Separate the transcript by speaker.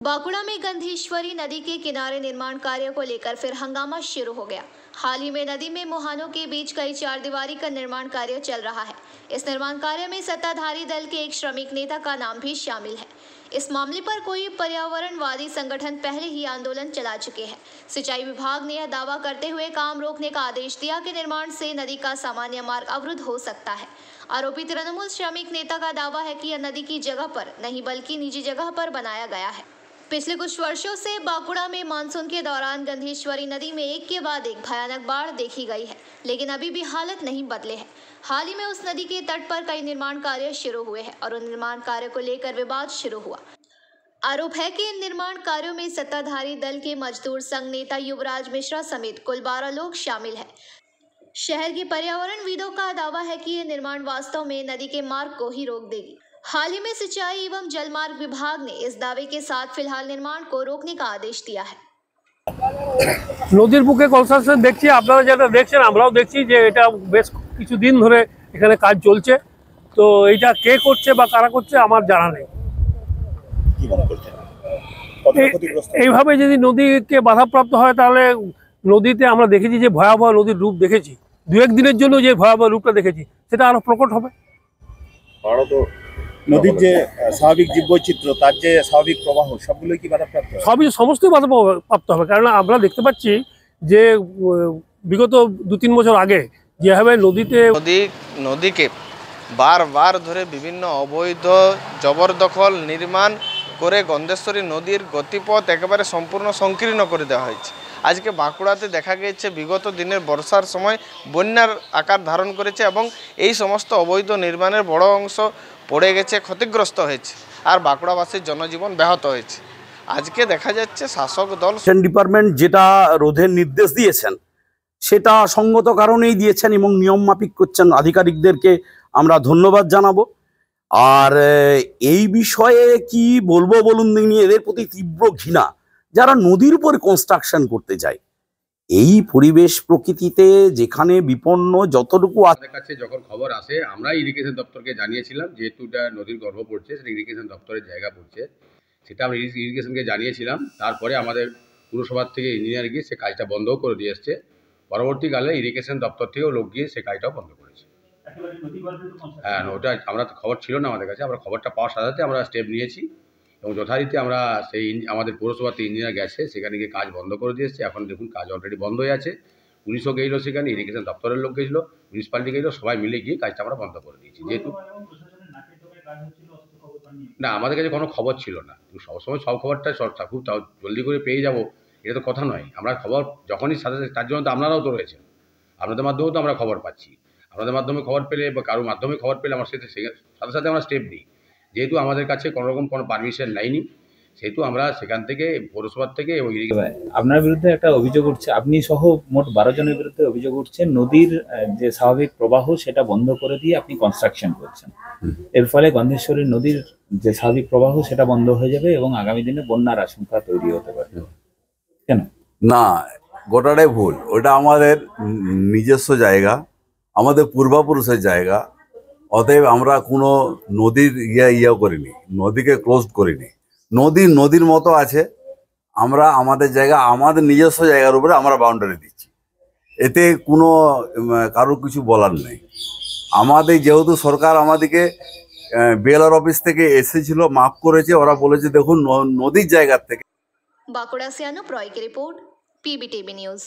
Speaker 1: बांकुड़ा में गंधेश्वरी नदी के किनारे निर्माण कार्य को लेकर फिर हंगामा शुरू हो गया। हाल ही में नदी में मुहानों के बीच कई चार दीवारी का निर्माण कार्य चल रहा है। इस निर्माण कार्य में सत्ताधारी दल के एक श्रमिक नेता का नाम भी शामिल है। इस मामले पर कोई पर्यावरणवादी संगठन पहले ही आंदोलन चला चुके हैं। सिंचाई विभाग ने यह दावा करते हुए काम रोकने का आदेश दिया कि निर्माण से नदी का सामान्य मार्ग अवरुद्ध हो सकता है। आरोपी तृणमूल श्रमिक नेता का दावा है कि यह नदी की जगह पर नहीं बल्कि निजी जगह पर बनाया गया है। पिछले कुछ वर्षों से बांकुड़ा में मानसून के दौरान गंधेश्वरी नदी में एक के बाद एक भयानक बाढ़ देखी गई है, लेकिन अभी भी हालत नहीं बदले है। हाल ही में उस नदी के तट पर कई निर्माण कार्य शुरू हुए हैं और उन निर्माण कार्य को लेकर विवाद शुरू हुआ। आरोप है कि इन निर्माण कार्यों में सत्ताधारी दल के मजदूर संघ नेता युवराज मिश्रा समेत कुल 12 लोग शामिल हैं। शहर के पर्यावरणविदों का दावा है कि यह निर्माण वास्तव में नदी के मार्ग को ही रोक देगी। हाल ही में सिंचाई एवं जलमार्ग विभाग ने इस दावे के साथ फिलहाल निर्माण को रोकने का आदेश दिया है।
Speaker 2: নদীর বুকে কনস্ট্রাকশন দেখছি, আপনারা যেটা দেখছেন আমরাও দেখছি যে এটা বেশ কিছুদিন ধরে এখানে কাজ চলছে। তো এইটা কে করছে বা কারা করছে আমার জানা নেই। এইভাবে যদি নদীকে বাধাপ্রাপ্ত হয় তাহলে নদীতে আমরা দেখেছি যে ভয়াবহ নদীর রূপ দেখেছি, দু এক দিনের জন্য যে ভয়াবহ রূপটা দেখেছি সেটা আরো প্রকট হবে।
Speaker 3: নদীর যে স্বাভাবিক জীববৈচিত্র্য তার যে স্বাভাবিক প্রবাহ সবগুলোই কি বাধাপ্রাপ্ত হবে?
Speaker 2: সবই সমস্তই বাধাপ্রাপ্ত হবে, কারণ আমরা দেখতে পাচ্ছি যে বিগত 2-3 বছর আগে যেভাবে
Speaker 4: নদীকে বারবার ধরে বিভিন্ন অবৈধ জবরদখল নির্মাণ করে গন্ধেশ্বরী নদীর গতিপথ একেবারে সম্পূর্ণ সংকীর্ণ করে দেওয়া হয়েছে। আজকে বাঁকুড়াতে দেখা গেছে বিগত দিনের বর্ষার সময় বন্যার আকার ধারণ করেছে এবং এই সমস্ত অবৈধ নির্মাণের বড় অংশ পড়ে গেছে, ক্ষতিগ্রস্ত হয়েছে আর বাঁকুড়াবাসীর জনজীবন ব্যাহত হয়েছে। আজকে দেখা যাচ্ছে শাসক দল
Speaker 5: ডিপার্টমেন্ট যেটা রোধের নির্দেশ দিয়েছেন সেটা সঙ্গত কারণেই দিয়েছেন এবং নিয়ম মাফিক করছেন। আধিকারিকদেরকে আমরা ধন্যবাদ জানাবো। আর এই বিষয়ে কি বলবো বলুন দিন, এদের প্রতি তীব্র ঘৃণা যারা নদীর উপর কনস্ট্রাকশন করতে যায়। এই পরিবেশ প্রকৃতিতে যেখানে বিপন্ন যতটুকু
Speaker 6: আমাদের কাছে যখন খবর আসে আমরা ইরিগেশন দপ্তরকে জানিয়েছিলাম, যেহেতু এটা নদীর গর্ভ পড়ছে, সেটা ইরিগেশন দপ্তরের জায়গা পড়ছে, সেটা আমরা ইরিগেশনকে জানিয়েছিলাম। তারপরে আমাদের পুরসভার থেকে ইঞ্জিনিয়ার গিয়ে সে কাজটা বন্ধও করে দিয়ে এসছে। পরবর্তীকালে ইরিগেশন দপ্তর থেকেও লোক গিয়ে সে কাজটাও বন্ধ করেছে। হ্যাঁ, ওটা আমরা খবর ছিল না আমাদের কাছে, আমরা খবরটা পাওয়ার সাথে সাথে আমরা স্টেপ নিয়েছি এবং যথারীতি আমরা সেই আমাদের পৌরসভাতে ইঞ্জিনিয়ার গেছে, সেখানে গিয়ে কাজ বন্ধ করে দিয়ে এসছে। এখন দেখুন কাজ অলরেডি বন্ধ হয়ে আছে। পুলিশও গেছিল, সেখানে ইরিগেশন দপ্তরের লোক গেছিলো, মিউনিসিপ্যালিটি গেছিলো, সবাই মিলে গিয়ে কাজটা আমরা বন্ধ করে দিয়েছি। যেহেতু না আমাদের কাছে কোনো খবর ছিল না, সবসময় সব খবরটা খুব জলদি করে পেয়ে যাব এটা তো কথা নয়। আমরা খবর যখনই সাথে তার জন্য তো আপনারাও তো রয়েছেন, আপনাদের মাধ্যমেও তো আমরা খবর পাচ্ছি। আপনাদের মাধ্যমে খবর পেলে বা কারোর মাধ্যমে খবর পেলে আমার সাথে সাথে আমরা স্টেপ নিই। যেহেতু আমাদের কাছে কোনোরকম কোনো পারমিশন নেয়নি, সেহেতু আমরা সেখান থেকে পৌরসভার থেকে
Speaker 7: আপনার বিরুদ্ধে একটা অভিযোগ উঠছে, আপনি সহ মোট 12 জনের বিরুদ্ধে অভিযোগ উঠছে নদীর যে স্বাভাবিক প্রবাহ সেটা বন্ধ করে দিয়ে আপনি কনস্ট্রাকশন করছেন। এর ফলে গন্ধেশ্বরী নদীর যে স্বাভাবিক প্রবাহ সেটা বন্ধ হয়ে যাবে এবং আগামী দিনে বন্যার আশঙ্কা তৈরি হতে পারে। কেন?
Speaker 5: না, গোটাটাই ভুল। ওটা আমাদের নিজস্ব জায়গা, আমাদের পূর্বপুরুষের জায়গা। অতএব আমরা কোনো নদীর ইয়া করিনি, নদীকে ক্লোজ করিনি। নদীর মতো আছে। আমরা আমাদের জায়গা, আমাদের নিজস্ব জায়গার উপরে আমরা বাউন্ডারি দিচ্ছি, এতে কোনো কারোর কিছু বলার নেই। আমাদের যেহেতু সরকার আমাদেরকে বিএলআর অফিস থেকে এসেছিল, মাফ করেছে, ওরা বলেছে দেখুন নদীর জায়গার থেকে।
Speaker 1: बांकुड़ा से अनुप रॉय की रिपोर्ट, PBTV न्यूज।